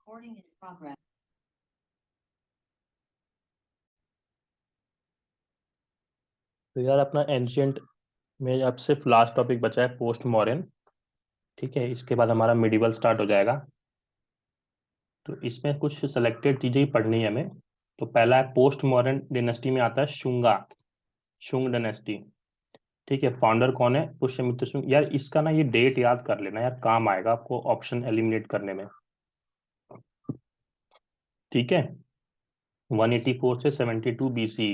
Recording in progress. तो यार अपना एंशियंट में अब सिर्फ लास्ट टॉपिक बचा है पोस्ट मॉडर्न। ठीक है, इसके बाद हमारा मिडिवल स्टार्ट हो जाएगा। तो इसमें कुछ सेलेक्टेड चीजें ही पढ़नी है हमें। तो पहला है पोस्ट मॉडर्न डिनेस्टी में आता है शुंगा, शुंग डायनेस्टी। ठीक है, फाउंडर कौन है? पुष्यमित्र शुंग। यार इसका ना ये डेट याद कर लेना यार, काम आएगा आपको ऑप्शन एलिमिनेट करने में। ठीक है, 184 से 72 BC।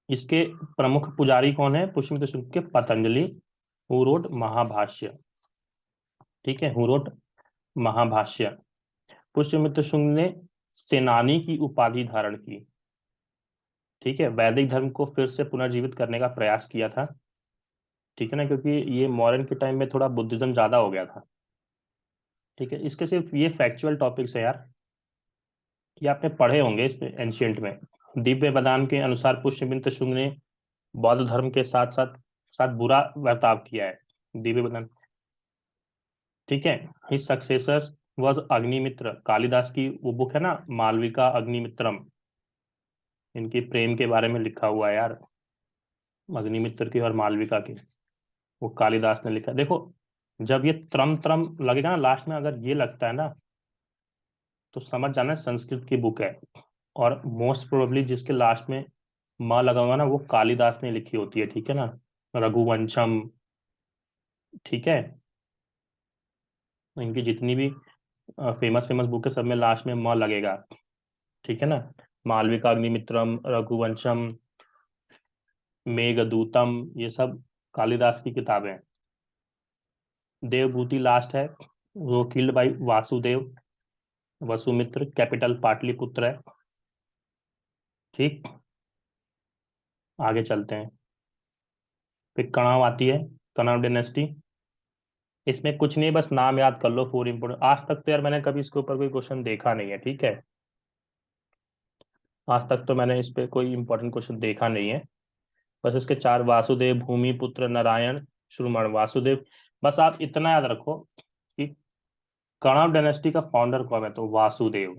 इसके प्रमुख पुजारी कौन है पुष्यमित्र शुंग के? Patanjali, who wrote Mahabhashya. ठीक है, हु रोट महाभाष्य। पुष्यमित्र शुंग ने सेनानी की उपाधि धारण की। ठीक है, वैदिक धर्म को फिर से पुनर्जीवित करने का प्रयास किया था। ठीक है ना, क्योंकि ये मॉडर्न के टाइम में थोड़ा बुद्धिज्म ज्यादा हो गया था। ठीक है, इसके सिर्फ ये फैक्चुअल टॉपिक्स है यार, ये आपने पढ़े होंगे इसमें एंशियंट में। दिव्य बदान के अनुसार पुष्यमित्र शुंग ने बौद्ध धर्म के साथ साथ साथ बुरा बर्ताव किया है। दिव्य बदान। ठीक है, his successor was Agnimitra. Kalidas की वो बुक है ना, मालविका अग्निमित्रम, इनकी प्रेम के बारे में लिखा हुआ है यार, अग्निमित्र की और मालविका की। वो कालिदास ने लिखा। देखो, जब ये त्रम त्रम लगेगा ना लास्ट में, अगर ये लगता है ना तो समझ जाना संस्कृत की बुक है। और मोस्ट प्रोबेबली जिसके लास्ट में म लगा हुआ ना, वो कालिदास ने लिखी होती है। ठीक है ना, रघुवंशम। ठीक है, इनकी जितनी भी फेमस फेमस बुक है सब में लास्ट में म लगेगा। ठीक है ना, मालविका अग्निमित्रम, रघुवंशम, मेघदूतम, ये सब कालिदास की किताबें हैं। देवभूति लास्ट है, वो killed by Vasudev. Vasumitra capital Pataliputra है। ठीक, आगे चलते हैं। फिर कणाव आती है, कणाव डायनेस्टी। इसमें कुछ नहीं, बस नाम याद कर लो, फोर इंपोर्टेंट। आज तक तो यार मैंने कभी इसके ऊपर कोई क्वेश्चन देखा नहीं है। ठीक है, आज तक तो मैंने इस पे कोई इंपॉर्टेंट क्वेश्चन देखा नहीं है। बस इसके चार, वासुदेव, भूमिपुत्र, नारायण, श्रुमण, वासुदेव। बस आप इतना याद रखो कि कणाव डायनेस्टी का फाउंडर कौन है, तो वासुदेव,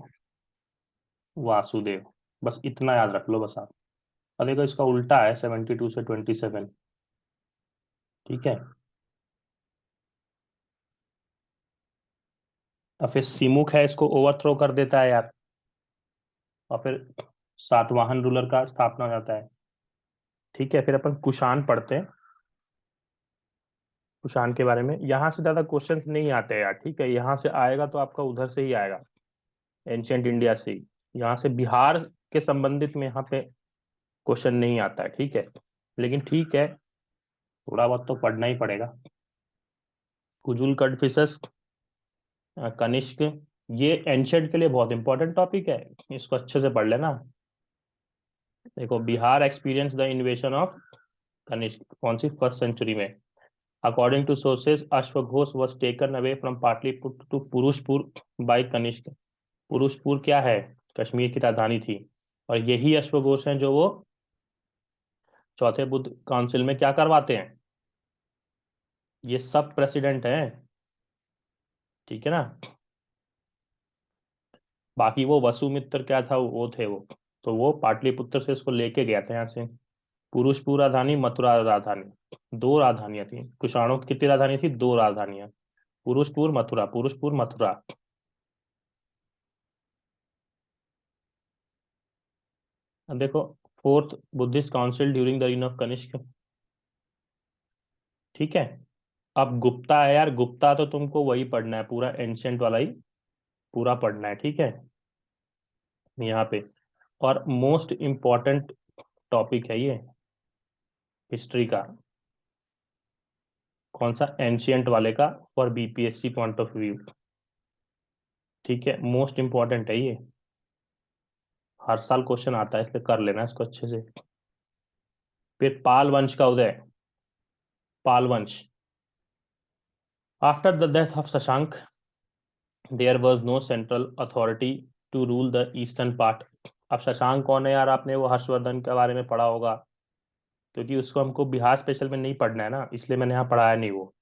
वासुदेव। बस इतना याद रख लो बस आप। और देखो इसका उल्टा है, 72 से 27। ठीक है, और फिर सिमुख है, इसको ओवरथ्रो कर देता है यार। और फिर सातवाहन रूलर का स्थापना हो जाता है। ठीक है, फिर अपन कुषाण पढ़ते हैं। कुषाण के बारे में यहाँ से ज्यादा क्वेश्चंस नहीं आते यार। ठीक है, यहाँ से आएगा तो आपका उधर से ही आएगा, एंशियंट इंडिया से ही। यहाँ से बिहार के संबंधित में यहाँ पे क्वेश्चन नहीं आता है। ठीक है, लेकिन ठीक है, थोड़ा बहुत तो पढ़ना ही पड़ेगा। कुजुल कड़फिसस, कनिष्क, ये एंशियंट के लिए बहुत इंपॉर्टेंट टॉपिक है, इसको अच्छे से पढ़ लेना। देखो, Bihar experience the invasion of Kanishka, कौन सी? फर्स्ट सेंचुरी में। अकॉर्डिंग टू सोर्सेज अश्वघोष was taken away from Pataliputra to Purushapura by Kanishka. Purushapura क्या है? कश्मीर की राजधानी थी। और यही अश्वघोष हैं जो वो चौथे बुद्ध काउंसिल में क्या करवाते हैं? ये सब प्रेसिडेंट हैं। ठीक है ना, बाकी वो वसुमित्र क्या था, वो थे वो। तो वो पाटलिपुत्र से इसको लेके गया था यहाँ से। पुरुषपुर राजधानी, मथुरा राजधानी, दो राजधानियां थी। कुषाणों की कितनी राजधानी थी? दो राजधानियां, पुरुषपुर मथुरा, पुरुषपुर मथुरा। अब देखो, fourth Buddhist council during the reign of Kanishka. ठीक है, अब गुप्ता है यार, गुप्ता तो तुमको वही पढ़ना है, पूरा एंशियंट वाला ही पूरा पढ़ना है। ठीक है, यहाँ पे। और मोस्ट इम्पॉर्टेंट टॉपिक है ये हिस्ट्री का। कौन सा? एंशियंट वाले का, for BPSC point of view. ठीक है, मोस्ट इम्पॉर्टेंट है ये, हर साल क्वेश्चन आता है, इसलिए कर लेना इसको अच्छे से। फिर पाल वंश का उदय, पाल वंश। After the death of Shashanka there was no central authority to rule the eastern part. अब शशांक कौन है यार? आपने वो हर्षवर्धन के बारे में पढ़ा होगा, क्योंकि उसको हमको बिहार स्पेशल में नहीं पढ़ना है ना, इसलिए मैंने यहाँ पढ़ाया नहीं वो।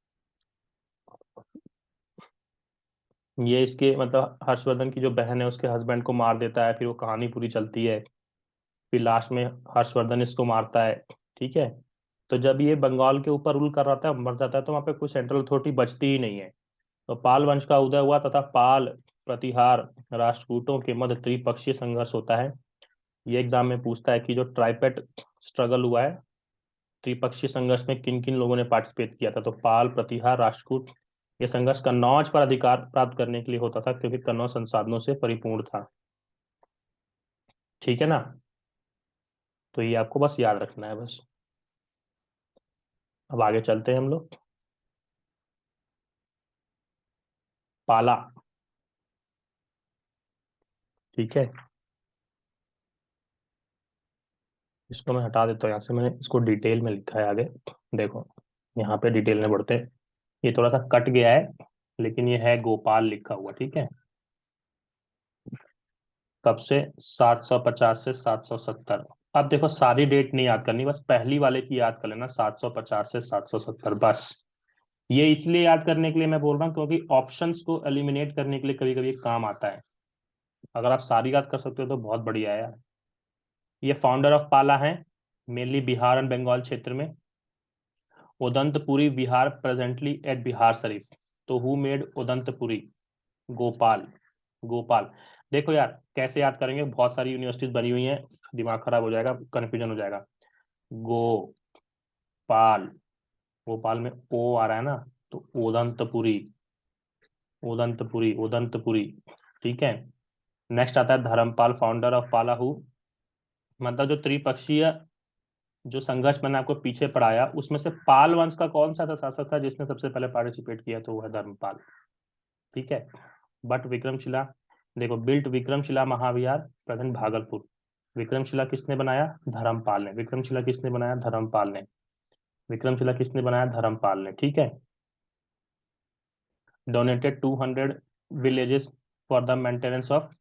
ये इसके मतलब हर्षवर्धन की जो बहन है उसके हस्बैंड को मार देता है, फिर वो कहानी पूरी चलती है, फिर लास्ट में हर्षवर्धन इसको मारता है। ठीक है। तो जब ये बंगाल के ऊपर रूल कर रहा था, मर जाता है, तो वहां पे कोई सेंट्रल अथॉरिटी बचती ही नहीं है। तो पाल वंश का उदय हुआ तथा पाल प्रतिहार राष्ट्रकूटों के मध्य त्रिपक्षीय संघर्ष होता है। ये एग्जाम में पूछता है कि जो ट्राइपेट स्ट्रगल हुआ है, त्रिपक्षीय संघर्ष में किन किन लोगों ने पार्टिसिपेट किया था। तो पाल प्रतिहार राष्ट्रकूट। ये संघर्ष कन्नौज पर अधिकार प्राप्त करने के लिए होता था, क्योंकि कन्नौज संसाधनों से परिपूर्ण था। ठीक है ना। तो ये आपको बस याद रखना है बस। अब आगे चलते हैं हम लोग। पाला। ठीक है। इसको मैं हटा देता हूँ यहाँ से, मैंने इसको डिटेल में लिखा है आगे। देखो, यहाँ पे डिटेल में बढ़ते हैं। ये थोड़ा सा कट गया है, लेकिन ये है गोपाल लिखा हुआ। ठीक है। कब से? 750 से 770। अब देखो, सारी डेट नहीं याद करनी, बस पहली वाले की याद कर लेना, 750 से 770 बस। ये इसलिए याद करने के लिए मैं बोल रहा हूँ क्योंकि ऑप्शंस को एलिमिनेट करने के लिए कभी कभी काम आता है। अगर आप सारी याद कर सकते हो तो बहुत बढ़िया है यार। ये फाउंडर ऑफ पाला है, मेनली बिहार एंड बंगाल क्षेत्र में। Odantapuri Bihar, presently eight Bihar Sharif. तो हु मेड उदंतपुरी? गोपाल। गोपाल। देखो यार, कैसे याद करेंगे, बहुत सारी यूनिवर्सिटीज बनी हुई हैं, दिमाग खराब हो जाएगा, कंफ्यूजन हो जाएगा। गोपाल। गोपाल में ओ आ रहा है ना, तो उदंतपुरी। उदंतपुरी, उदंतपुरी। ठीक है। नेक्स्ट आता है धर्मपाल, फाउंडर ऑफ पाला हु। मतलब जो त्रिपक्षीय जो संघर्ष मैंने आपको पीछे पढ़ाया, उसमें से पाल वंश का कौन सा था शासक था जिसने सबसे पहले पार्टिसिपेट किया, तो वो है धर्मपाल। ठीक है। बट विक्रमशिला। देखो, बिल्ट विक्रमशिला महाविहार, प्रेजेंट भागलपुर। विक्रमशिला किसने बनाया? धर्मपाल ने। विक्रमशिला किसने बनाया? धर्मपाल ने। विक्रमशिला किसने बनाया? धर्मपाल ने। ठीक है। Donated 200 villages for the maintenance of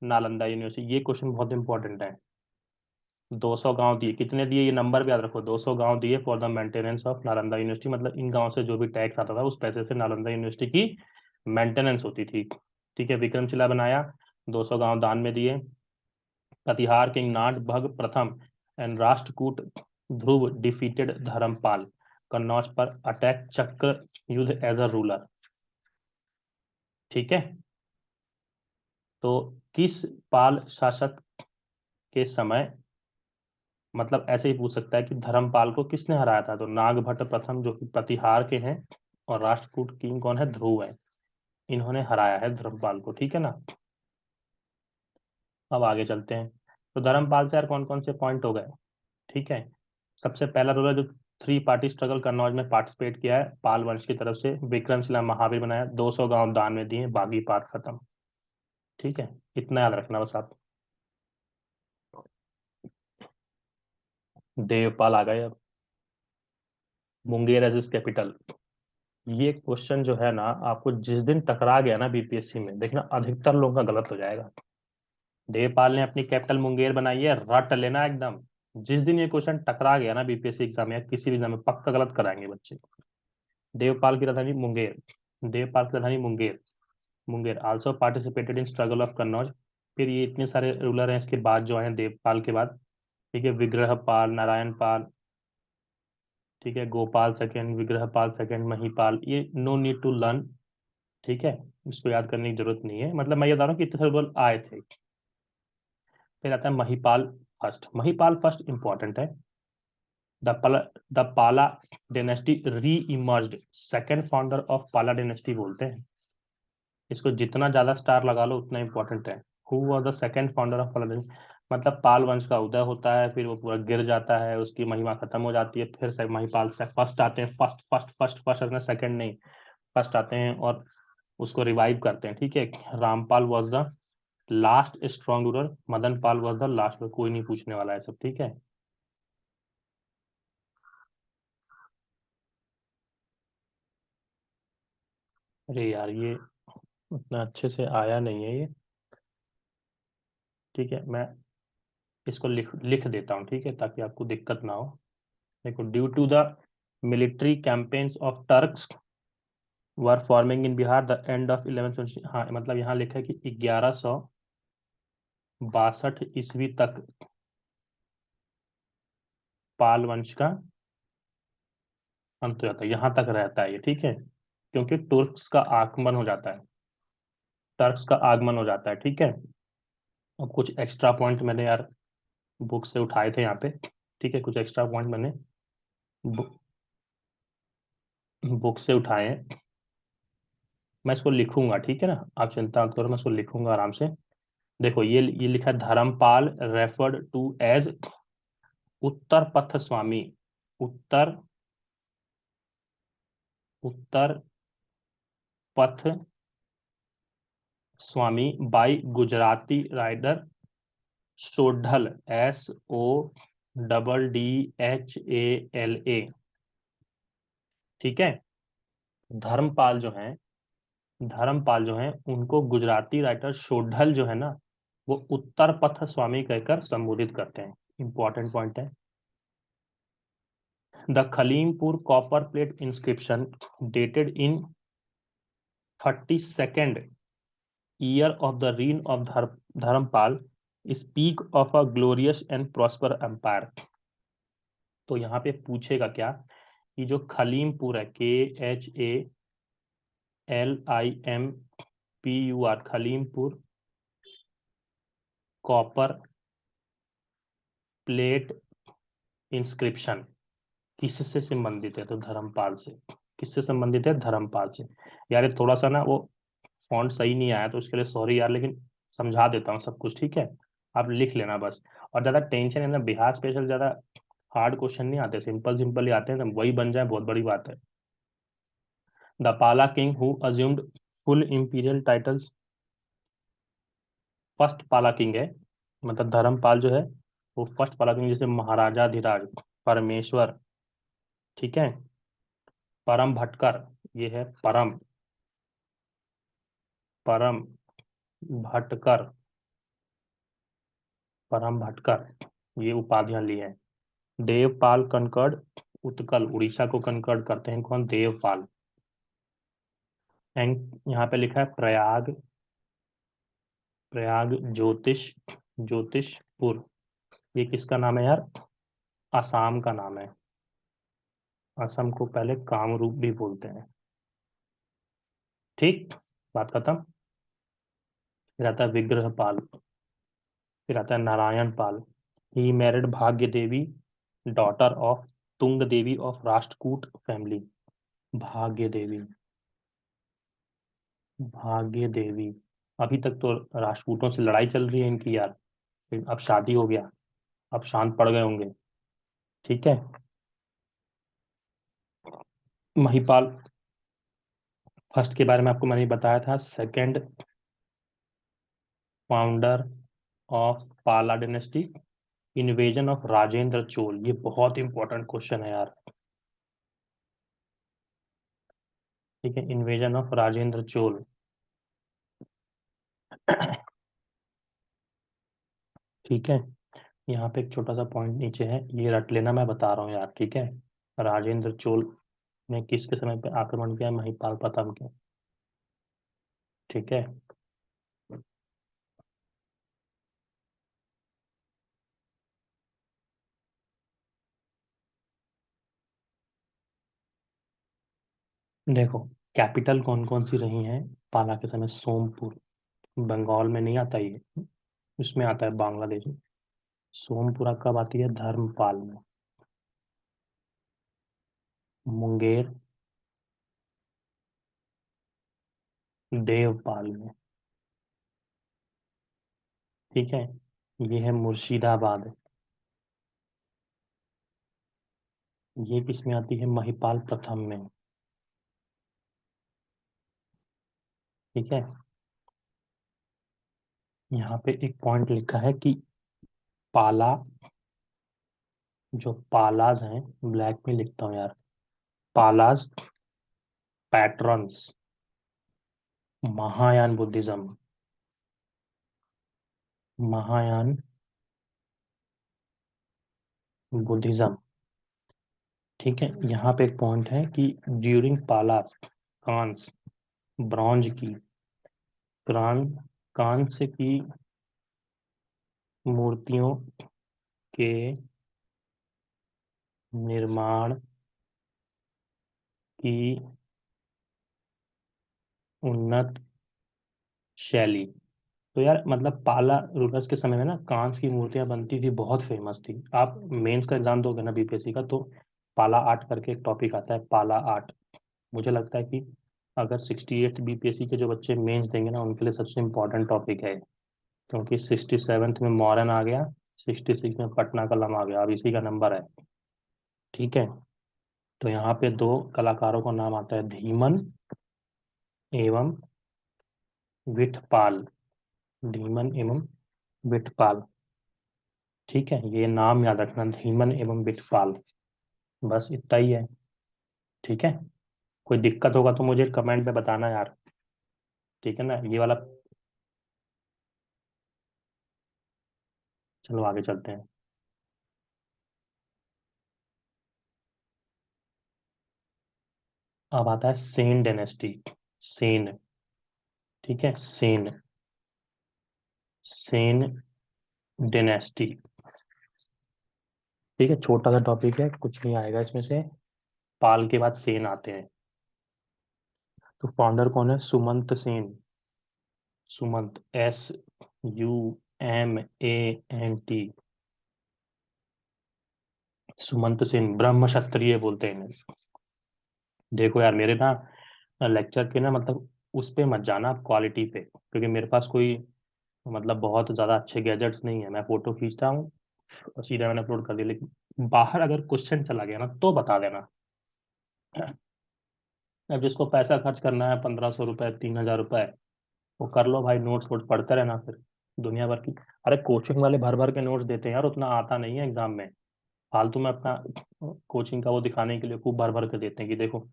Nalanda university. ये क्वेश्चन बहुत इंपॉर्टेंट है। 200 गांव दिए, कितने दिए, ये नंबर भी याद रखो, 200 गांव दिए for the maintenance of Nalanda university. मतलब इन गांव से जो भी टैक्स आता था उस पैसे से नालंदा यूनिवर्सिटी की मेंटेनेंस होती थी। ठीक है। विक्रमशिला बनाया, 200 गांव दान में दिए। कटिहार किंग नाट भग प्रथम एंड राष्ट्रकूट ध्रुव डिफीटेड धर्मपाल कन्नौज पर अटैक चक्र युद्ध एज अ रूलर। ठीक है। तो किस पाल शासक के समय, मतलब ऐसे ही पूछ सकता है कि धर्मपाल को किसने हराया था, तो नागभट्ट प्रथम जो कि प्रतिहार के हैं, और राष्ट्रकूट किंग कौन है? ध्रुव है। इन्होंने हराया है धर्मपाल को। ठीक है ना। अब आगे चलते हैं। तो धर्मपाल से यार कौन कौन से पॉइंट हो गए? ठीक है। सबसे पहला रूलर जो थ्री पार्टी स्ट्रगल कन्नौज में पार्टिसिपेट किया है पाल वंश की तरफ से, विक्रमशिला महावीर बनाया, 200 गांव दान में दिए, बागी पार खत्म। ठीक है। इतना याद रखना बस आप। देवपाल आ गए अब। Munger as is capital. ये क्वेश्चन जो है ना, आपको जिस दिन टकरा गया ना बीपीएससी में, देखना अधिकतर लोगों का गलत हो जाएगा। देवपाल ने अपनी कैपिटल मुंगेर बनाई है, रट लेना एकदम। जिस दिन ये क्वेश्चन टकरा गया ना बीपीएससी एग्जाम में या किसी भी एग्जाम में, पक्का गलत कराएंगे बच्चे। देवपाल की राजधानी मुंगेर। देवपाल की राजधानी Munger. Munger also participated in struggle of Kannauj. फिर ये इतने सारे रूलर हैं इसके बाद जो हैं देवपाल के बाद। ठीक है। विग्रहपाल, नारायण पाल। ठीक है। Gopala second, Vigrahapala second, Mahipala. ये नो नीड टू लर्न। ठीक है। इसको याद करने की जरूरत नहीं है, मतलब मैं ये बता रहा हूँ कि इतने सारे रूलर आए थे। फिर आता है Mahipal first. Mahipal first important है। द पाला डायनेस्टी री इमर्ज्ड, सेकेंड फाउंडर ऑफ पाला डायनेस्टी बोलते हैं इसको। जितना ज्यादा स्टार लगा लो उतना इंपॉर्टेंट है। Who was the second founder of पाला डायनेस्टी? मतलब पाल वंश का उदय होता है, फिर वो पूरा गिर जाता है, उसकी महिमा खत्म हो जाती है, फिर से महिपाल से फर्स्ट आते हैं, फर्स्ट फर्स्ट फर्स्ट फर्स्ट अपने सेकंड नहीं, फर्स्ट आते हैं और उसको रिवाइव करते हैं। ठीक है। Rampal was the last strong ruler, Madan Pal was the last. कोई नहीं पूछने वाला है सब। ठीक है। अरे यार, ये उतना अच्छे से आया नहीं है ये। ठीक है। मैं इसको लिख लिख देता हूँ, ठीक है, ताकि आपको दिक्कत ना हो। देखो, due to the military campaigns of Turks, were forming in Bihar the end of 11th। हाँ, मतलब यहाँ लिखा है कि 1162 ईस्वी तक पाल वंश का अंत हो जाता है, यहाँ तक रहता है ये, ठीक है, क्योंकि तुर्क्स का आगमन हो जाता है, टर्क्स का आगमन हो जाता है, ठीक है। अब कुछ एक्स्ट्रा पॉइंट मैंने यार बुक से उठाए थे यहाँ पे, ठीक है, कुछ एक्स्ट्रा पॉइंट मैंने बुक से उठाए हैं, मैं इसको लिखूंगा, ठीक है ना, आप चिंता मत करो, मैं इसको लिखूंगा आराम से। देखो ये लिखा है, Dharmapala referred to as Uttarapatha Swami, Uttara Uttarapatha Swami by Gujarati writer Soddhala, SODDHALA, ठीक है। धर्मपाल जो है, धर्मपाल जो है उनको गुजराती राइटर सोढल जो है ना, वो उत्तर पथ स्वामी कहकर संबोधित करते हैं, इंपॉर्टेंट पॉइंट है। The Khalimpur copper plate inscription dated in 32nd year of the reign of Dharmapala speak of a glorious and prosper empire. तो यहाँ पे पूछेगा क्या कि जो खलीमपुर है, KHALIMPUR, Khalimpur copper plate inscription किससे संबंधित है, तो धर्मपाल से। किससे संबंधित है, धर्मपाल से। यार ये थोड़ा सा ना वो फॉन्ट सही नहीं आया तो उसके लिए सॉरी यार, लेकिन समझा देता हूँ सब कुछ, ठीक है, आप लिख लेना बस। और ज्यादा टेंशन है ना, बिहार स्पेशल ज्यादा हार्ड क्वेश्चन नहीं आते, सिंपल सिंपल ही आते हैं, तो वही बन जाए बहुत बड़ी बात है। द पाला king who assumed full imperial titles, first पाला किंग है, मतलब धर्मपाल जो है वो फर्स्ट पाला किंग, जैसे महाराजा धीराज, परमेश्वर, ठीक है, परम भटकर, ये है परम, परम भटकर, परम भटकर, ये उपाधियां ली हैं। देवपाल कनकड़ उत्कल, उड़ीसा को कनकड़ करते हैं कौन, देवपाल। एंड यहाँ पे लिखा है प्रयाग, प्रयाग ज्योतिष, ज्योतिषपुर, ये किसका नाम है यार, असम का नाम है। असम को पहले कामरूप भी बोलते हैं, ठीक, बात खत्म। फिर आता है विग्रहपाल, फिर आता है नारायण पाल। He married Bhagya Devi, daughter of Tunga Devi of Rashtrakuta family. Bhagya Devi, भाग्य देवी, अभी तक तो राजपूतों से लड़ाई चल रही है इनकी यार, फिर अब शादी हो गया, अब शांत पड़ गए होंगे, ठीक है। महिपाल फर्स्ट के बारे में आपको मैंने बताया था, सेकंड फाउंडर ऑफ पाला dynasty, invasion of Rajendra Chola, ये बहुत इंपॉर्टेंट क्वेश्चन है यार, ठीक है, इन्वेजन ऑफ राजेंद्र चोल। ठीक है, यहाँ पे एक छोटा सा पॉइंट नीचे है, ये रट लेना, मैं बता रहा हूँ यार, ठीक है। राजेंद्र चोल ने किसके समय पे आक्रमण किया, महिपाल प्रथम के, ठीक है। देखो कैपिटल कौन कौन सी रही हैं पाला के समय, सोमपुर, बंगाल में नहीं आता ये, इसमें आता है बांग्लादेश में। सोमपुरा कब आती है, धर्मपाल में। मुंगेर देवपाल में, ठीक है। ये है मुर्शिदाबाद, ये किस में आती है, महिपाल प्रथम में, ठीक है। यहाँ पे एक पॉइंट लिखा है कि पाला, जो पालाज हैं, ब्लैक में लिखता हूँ यार, पालाज पैट्रन्स महायान बुद्धिज्म, महायान बुद्धिज्म, ठीक है। यहाँ पे एक पॉइंट है कि ड्यूरिंग पालास कांस, ब्रॉन्ज की, कांस की मूर्तियों के निर्माण की उन्नत शैली। तो यार मतलब पाला रूलर्स के समय में ना कांच की मूर्तियां बनती थी, बहुत फेमस थी। आप मेंस का एग्जाम दोगे ना बीपीएससी का, तो पाला आर्ट करके एक टॉपिक आता है, पाला आर्ट। मुझे लगता है कि अगर 68 बीपीएससी के जो बच्चे मेंस देंगे ना, उनके लिए सबसे इम्पोर्टेंट टॉपिक है। क्योंकि 67th में मॉडर्न आ गया, 66 में पटना कलम आ गया, अब इसी का नंबर है। ठीक है, तो यहाँ पे दो कलाकारों का नाम आता है, धीमन एवं विठपाल। धीमन एवं विठपाल। ठीक है, ये नाम याद रखना, धीमन एवं विठपाल। बस इतना ही है। ठीक है, कोई दिक्कत होगा तो मुझे कमेंट में बताना यार। ठीक है ना, ये वाला। चलो आगे चलते हैं। अब आता है सेन डायनेस्टी। सेन। ठीक है, सेन, सेन डायनेस्टी। ठीक है, छोटा सा टॉपिक है, कुछ नहीं आएगा इसमें से। पाल के बाद सेन आते हैं। तो फाउंडर कौन है? सुमंत सेन। सुमंत, SUMANT। सुमंत सेन, ब्रह्म क्षत्रिय बोलते हैं इन्हें। देखो यार, मेरे ना लेक्चर के ना मतलब उस पे मत जाना, क्वालिटी पे, क्योंकि मेरे पास कोई मतलब बहुत ज़्यादा अच्छे गैजेट्स नहीं है। मैं फोटो खींचता हूँ और सीधा मैंने अपलोड कर दिया, लेकिन बाहर अगर क्वेश्चन चला गया ना तो बता देना। अब जिसको पैसा खर्च करना है, 1500 रुपये, 3000 रुपये, वो कर लो भाई, नोट्स वोट्स पढ़ते रहना फिर। दुनिया भर की, अरे कोचिंग वाले भर भर के नोट्स देते हैं यार, उतना आता नहीं है एग्जाम में। फालतू में अपना कोचिंग का वो दिखाने के लिए खूब भर भर के देते हैं कि देखो।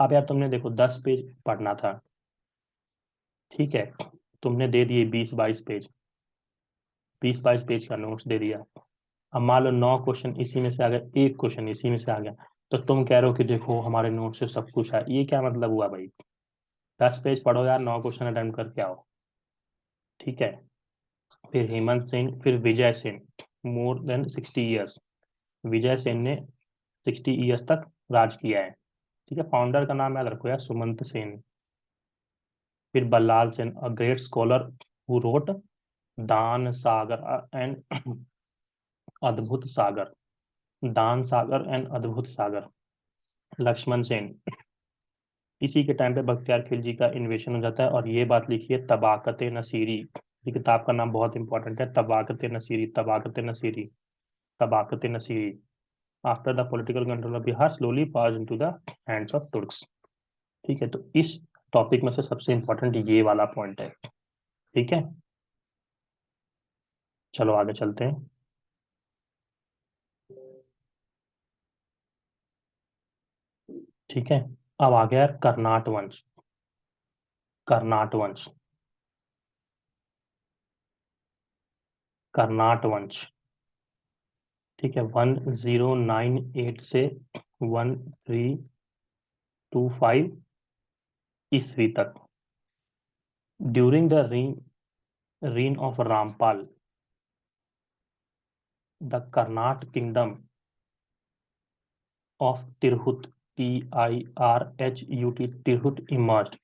अब यार तुमने देखो 10 पेज पढ़ना था, ठीक है, तुमने दे दिए 20-22 पेज, 20-22 पेज का नोट्स दे दिया। अब मान लो 9 क्वेश्चन इसी में से आ गया, एक क्वेश्चन इसी में से आ गया, तो तुम कह रहे हो कि देखो हमारे नोट से सब कुछ है, ये क्या मतलब हुआ भाई? 10 पेज पढ़ो यार, 9 क्वेश्चन अटेम्प्ट करके आओ। ठीक है, फिर हेमंत सेन, फिर Vijay Sen, more than 60 years. Vijay Sen ने 60 ईयर्स तक राज किया है। ठीक है, फाउंडर का नाम याद रखो यार, सुमंत सेन। फिर Ballal Sen, a great scholar who wrote दान सागर एंड अद्भुत सागर। दान सागर एंड अद्भुत सागर। लक्ष्मण सेन, इसी के टाइम पे बख्तियार खिलजी का इन्वेशन हो जाता है, और ये बात लिखी है तबाकत नसीरी। ये किताब का नाम बहुत इंपॉर्टेंट है, Tabaqat Nasiri, Tabaqat Nasiri, Tabaqat Nasiri. After the political control of Bihar slowly pass into the hands of Turks. ठीक है, तो इस टॉपिक में से सबसे इंपॉर्टेंट ये वाला पॉइंट है। ठीक है, चलो आगे चलते हैं। ठीक है, अब आ गया कर्नाट वंश। कर्नाट वंश, कर्नाट वंश। ठीक है, 1098 से 1325 ईस्वी तक, during the reign of Rampal, the Karnat kingdom of Tirhut, TIRHUT, Tirhut emerged.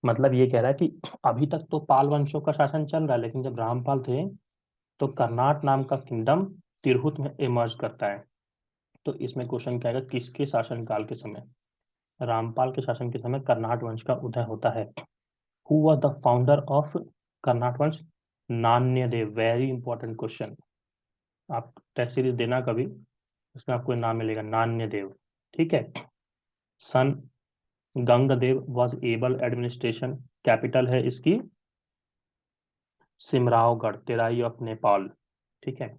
मतलब ये कह रहा है कि अभी तक तो पाल वंशों का शासन चल रहा है, लेकिन जब रामपाल थे तो कर्नाट नाम का किंगडम तिरहुत में इमर्ज करता है। तो इसमें क्वेश्चन क्या आएगा, किसके शासनकाल के समय? रामपाल के शासन के समय कर्नाट वंश का उदय होता है। Who was the founder of Karnat वंश? नान्य देव। वेरी इंपॉर्टेंट क्वेश्चन, आप टेस्ट सीरीज देना कभी, उसमें आपको नाम मिलेगा, नान्य देव। ठीक है, son Gangadeva was able administration. Capital है इसकी सिमरावगढ़, तेराई ऑफ नेपाल। ठीक है,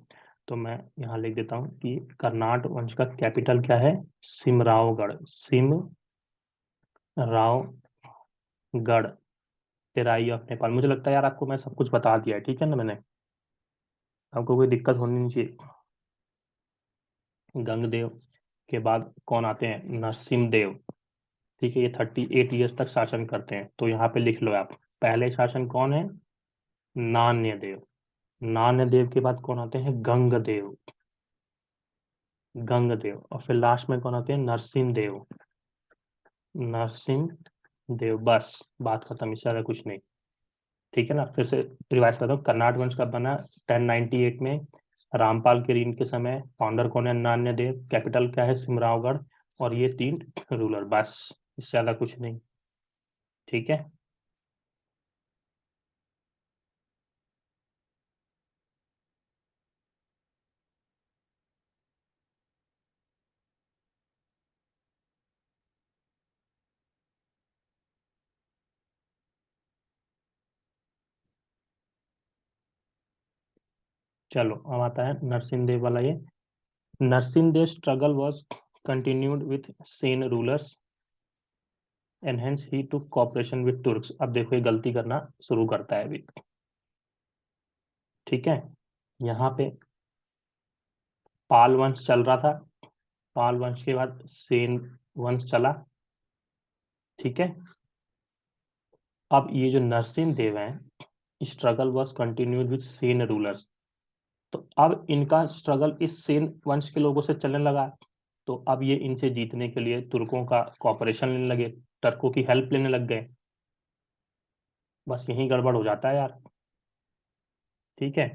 तो मैं यहाँ लिख देता हूँ कि कर्नाट वंश का कैपिटल क्या है? सिमरावगढ़, सिमरावगढ़, तेराई ऑफ नेपाल। मुझे लगता है यार आपको मैं सब कुछ बता दिया है, ठीक है ना मैंने, आपको कोई दिक्कत होनी नहीं चाहिए। गंगदेव के बाद कौन आते हैं? नरसिम्हदेव। ठीक है, ये 38 ईयर्स तक शासन करते हैं। तो यहाँ पे लिख लो आप, पहले शासन कौन है? नान्यदेव। नान्यदेव के बाद कौन आते हैं? गंगदेव। गंगदेव। और फिर लास्ट में कौन आते हैं? नरसिंह देव। नरसिंह देव। बस बात खत्म, इससे ज्यादा कुछ नहीं। ठीक है ना, फिर से रिवाइज करता हूँ। कर्नाट वंश कब बना? 1098 में रामपाल के रीन के समय। फाउंडर कौन है? नान्यदेव। कैपिटल क्या है? सिमरावगढ़। और ये 3 रूलर, बस इससे ज्यादा कुछ नहीं। ठीक है, चलो अब आता है नरसिंह देव वाला। ये Narasimha Deva struggle was continued with Sena rulers and hence he took cooperation with Turks. अब देखो ये गलती करना शुरू करता है अभी। ठीक है, यहाँ पे पाल वंश चल रहा था। पाल वंश के बाद सेन वंश चला। ठीक है, अब ये जो नरसिंह देव हैं, struggle was continued with Sena rulers. तो अब इनका स्ट्रगल इस सेन वंश के लोगों से चलने लगा। तो अब ये इनसे जीतने के लिए तुर्कों का कॉपरेशन लेने लगे, टर्कों की हेल्प लेने लग गए। बस यही गड़बड़ हो जाता है यार। ठीक है,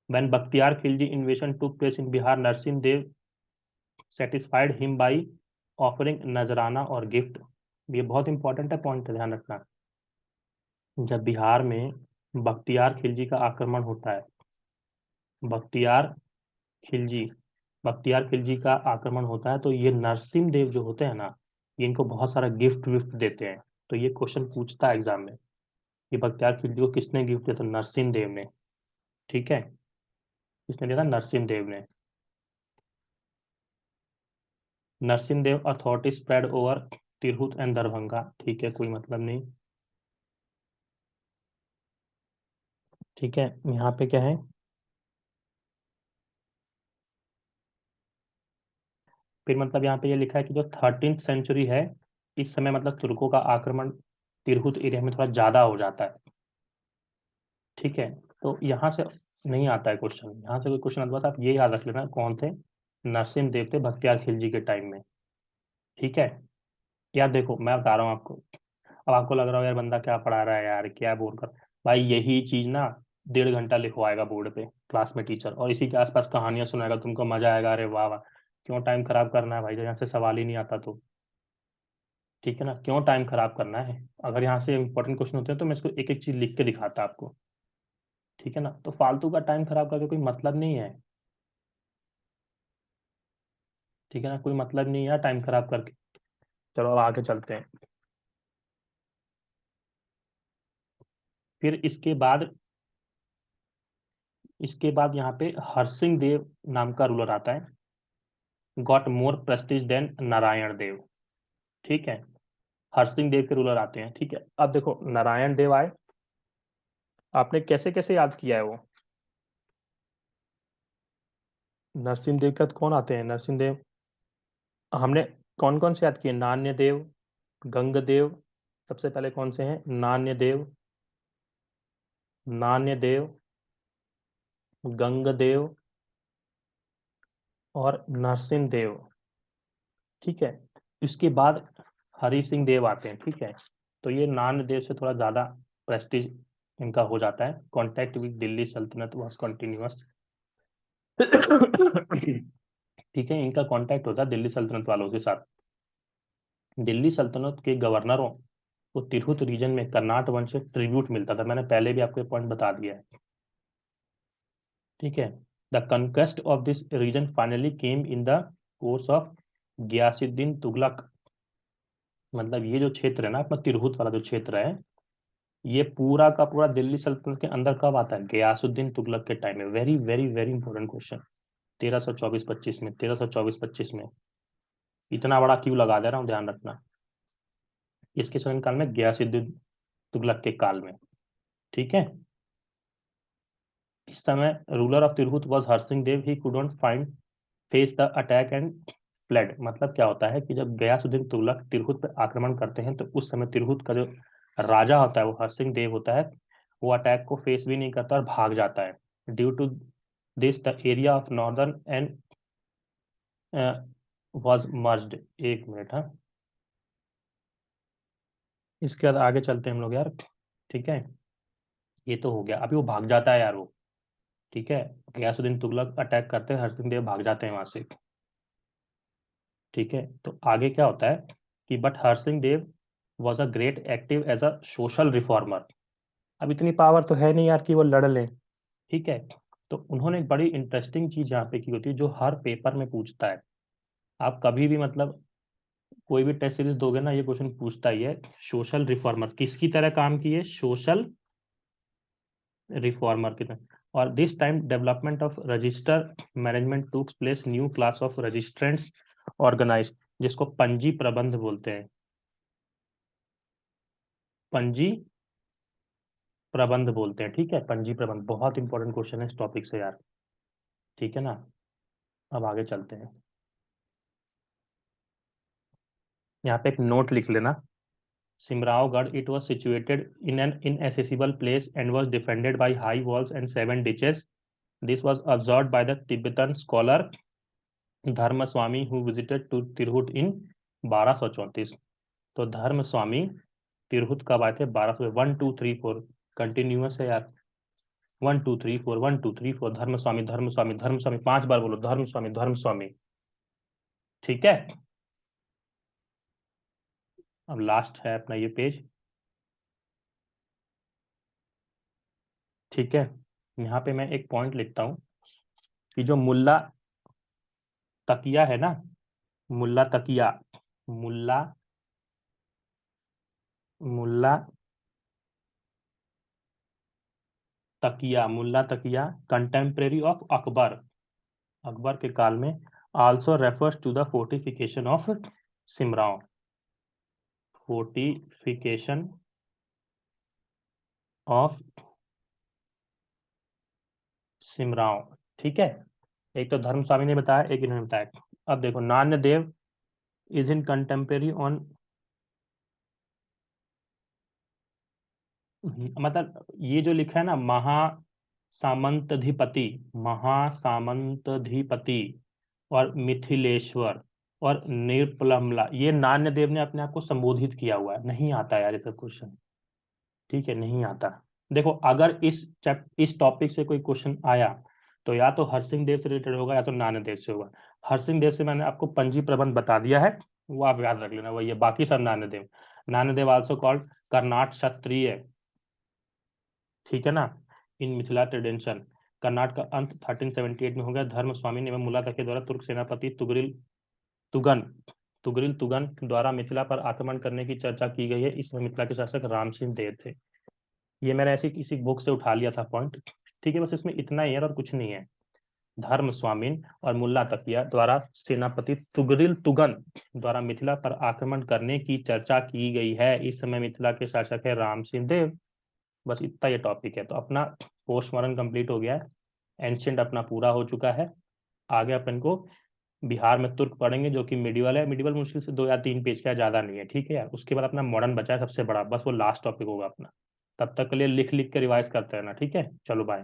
when Bakhtiyar Khilji invasion took place in Bihar, Narsingh Dev satisfied him by offering नजराना और गिफ्ट। ये बहुत इंपॉर्टेंट है, पॉइंट ध्यान रखना। जब बिहार में बख्तियार खिलजी का आक्रमण होता है, बख्तियार खिलजी बख्तियार खिलजी का आक्रमण होता है, तो ये नरसिंह देव जो होते हैं ना, ये इनको बहुत सारा गिफ्ट विफ्ट देते हैं। तो ये क्वेश्चन पूछता है एग्जाम में, ये बख्तियार खिलजी को किसने गिफ्ट दिया? तो नरसिंह देव ने। ठीक है, किसने दिया था? नरसिंह देव ने। Narasimha Deva authority spread over Tirhut and Darbhanga. ठीक है, कोई मतलब नहीं। ठीक है, यहाँ पे क्या है? फिर मतलब यहाँ पे ये लिखा है कि जो 13th सेंचुरी है, इस समय मतलब तुर्कों का आक्रमण तिरहुत एरिया में थोड़ा ज्यादा हो जाता है। ठीक है, तो यहाँ से नहीं आता है क्वेश्चन। यहाँ से कोई क्वेश्चन आता है, आप ये याद रख लेना कौन थे। नरसिंह देव थे बख्तियार खिलजी के टाइम में। ठीक है, यार देखो मैं बता रहा हूँ आपको। अब आपको लग रहा हो यार बंदा क्या पढ़ा रहा है यार, क्या बोल कर। भाई यही चीज ना 1.5 घंटा लिखवाएगा बोर्ड पे क्लास में टीचर, और इसी के आसपास कहानियां सुनाएगा, तुमको मजा आएगा। अरे वाह वाह, क्यों टाइम खराब करना है भाई, जब यहाँ से सवाल ही नहीं आता तो। ठीक है ना, क्यों टाइम खराब करना है? अगर यहाँ से इंपॉर्टेंट क्वेश्चन होते हैं तो मैं इसको एक एक चीज लिख के दिखाता आपको। ठीक है ना, तो फालतू का टाइम खराब करके कोई मतलब नहीं है। ठीक है ना, कोई मतलब नहीं है यार टाइम खराब करके। चलो अब आगे चलते हैं। फिर इसके बाद यहाँ पे हरसिंह देव नाम का रूलर आता है। Got more prestige than Narayana Deva. ठीक है, हरसिंह देव के रूलर आते हैं। ठीक है, अब देखो नारायण देव आए, आपने कैसे कैसे याद किया है वो? नरसिंह देव के बाद कौन आते हैं? नरसिंह देव हमने कौन कौन से याद किए? नान्य देव, गंगदेव। सबसे पहले कौन से हैं? नान्य देव, नान्य देव, गंगदेव और नरसिंह देव। ठीक है, इसके बाद हरि सिंह देव आते हैं। ठीक है, तो ये नान्य देव से थोड़ा ज्यादा प्रेस्टीज इनका हो जाता है। कॉन्टैक्ट विद दिल्ली सल्तनत वाज कंटिन्यूअस। ठीक है, इनका कांटेक्ट होता है दिल्ली सल्तनत वालों के साथ। दिल्ली सल्तनत के गवर्नरों को तिरहुत रीजन में कर्नाट वंश से ट्रिब्यूट मिलता था। मैंने पहले भी आपको पॉइंट बता दिया है। ठीक है, the conquest of this region finally came in the course of Ghiyasuddin Tughlaq. मतलब ये जो क्षेत्र है ना अपना तिरहुत वाला जो क्षेत्र है, ये पूरा का पूरा दिल्ली सल्तनत के अंदर कब आता है? गयासुद्दीन तुगलक के टाइम में। Very very very important question. 1324-25 में, 1324-25 में। इतना बड़ा क्यों लगा दे रहा हूँ, ध्यान रखना। इसके शासनकाल में, गयासुद्दीन तुगलक के काल में। ठीक है, इस समय ruler of Tirhut was Harsingh Dev. He couldn't find face the attack and flood मतलब क्या होता है कि जब गयासुद्दीन तुगलक तिरहुत पर आक्रमण करते हैं तो उस समय तिरहुत का जो राजा होता है वो हरसिंह देव होता है, वो अटैक को फेस भी नहीं करता और भाग जाता है। Due to this the area of northern and was merged. एक मिनट, हाँ, इसके बाद आगे चलते हैं हम लोग यार। ठीक है, ये तो हो गया, अभी वो भाग जाता है यार वो। ठीक है, गयासुद्दीन तुगलक अटैक करते हैं, हरसिंह देव भाग जाते हैं वहां से। ठीक है, तो आगे क्या होता है कि but Harsingh Dev was a great active as a social reformer. अब इतनी पावर तो है नहीं यार कि वो लड़ लें। ठीक है, तो उन्होंने एक बड़ी इंटरेस्टिंग चीज यहाँ पे की होती है जो हर पेपर में पूछता है। आप कभी भी मतलब कोई भी टेस्ट सीरीज दोगे ना, ये क्वेश्चन पूछता ही है, सोशल रिफॉर्मर किसकी तरह काम किए, सोशल रिफॉर्मर की तरह। और this time development of register management took place, new class of registrants organise, जिसको पंजी प्रबंध बोलते हैं। पंजी प्रबंध बोलते हैं। ठीक है, पंजी प्रबंध बहुत इंपॉर्टेंट क्वेश्चन है इस टॉपिक से यार। ठीक है ना, अब आगे चलते हैं। यहाँ पे एक नोट लिख लेना। सिमरावगढ़, it was situated in an inaccessible place and was defended by high walls and 7 ditches. This was observed by the Tibetan scholar Dharmaswami who visited to Tirhut in 1234। तो धर्मस्वामी तिरहुत कब आए थे, 1200। 1 2 3 4 कंटिन्यूअस है यार। 1 2 3 4, 1 2 3 4, धर्मस्वामी धर्मस्वामी धर्मस्वामी, 5 बार बोलो धर्मस्वामी धर्मस्वामी। ठीक है, अब लास्ट है अपना ये पेज। ठीक है, यहाँ पे मैं एक पॉइंट लिखता हूँ कि जो मुल्ला तकिया है ना, मुल्ला तकिया, मुल्ला मुल्ला तकिया, मुल्ला तकिया कंटेम्प्रेरी ऑफ अकबर, अकबर के काल में, also refers to the fortification of Simraon, fortification of Simraon. ठीक है, एक तो धर्मस्वामी ने बताया, एक इन्होंने बताया। अब देखो, नान्य देव इज इन कंटेम्प्रेरी ऑन, मतलब ये जो लिखा है ना, महासामंतधिपति, महासामंतधिपति और मिथिलेश्वर और निर्पलमला, ये नान्य देव ने अपने आप को संबोधित किया हुआ है। नहीं आता यार ये सब क्वेश्चन। ठीक है, नहीं आता। देखो, अगर इस टॉपिक से कोई क्वेश्चन आया तो या तो हरसिंह देव से रिलेटेड होगा या तो नान्य देव से होगा। हरसिंह देव से मैंने आपको पंजी प्रबंध बता दिया है, वो आप याद रख लेना, वही है। बाकी सब नान्य देव। नान्य देव आल्सो कॉल्ड कर्नाट क्षत्रिय। ठीक है ना, इन मिथिला ट्रेडिशन। कर्नाटक का अंत 1378 में हो गया। धर्म स्वामी एवं मुल्ला के द्वारा तुर्क सेनापति तुगन तुगरिल तुगन द्वारा मिथिला पर आक्रमण करने की चर्चा की गई है। इसमें मिथिला के शासक राम सिंह देव थे। ये मैंने ऐसी किसी बुक से उठा लिया था पॉइंट। ठीक है, बस इसमें इतना ही है और कुछ नहीं है। धर्म स्वामीन और मुल्ला तकिया द्वारा सेनापति तुगरिल तुगन द्वारा मिथिला पर आक्रमण करने की चर्चा की गई है। इस समय मिथिला के शासक है राम सिंह देव। बस इतना ये टॉपिक है। तो अपना पोस्ट मॉडर्न कंप्लीट हो गया है, एंशियंट अपना पूरा हो चुका है। आगे अपन को बिहार में तुर्क पढ़ेंगे जो कि मिडिवल है। मिडिवल मुश्किल से 2 या 3 पेज का, ज्यादा नहीं है। ठीक है यार, उसके बाद अपना मॉडर्न बचा है सबसे बड़ा, बस वो लास्ट टॉपिक होगा अपना। तब तक के लिए लिख लिख के रिवाइज करते रहना। ठीक है, चलो बाय।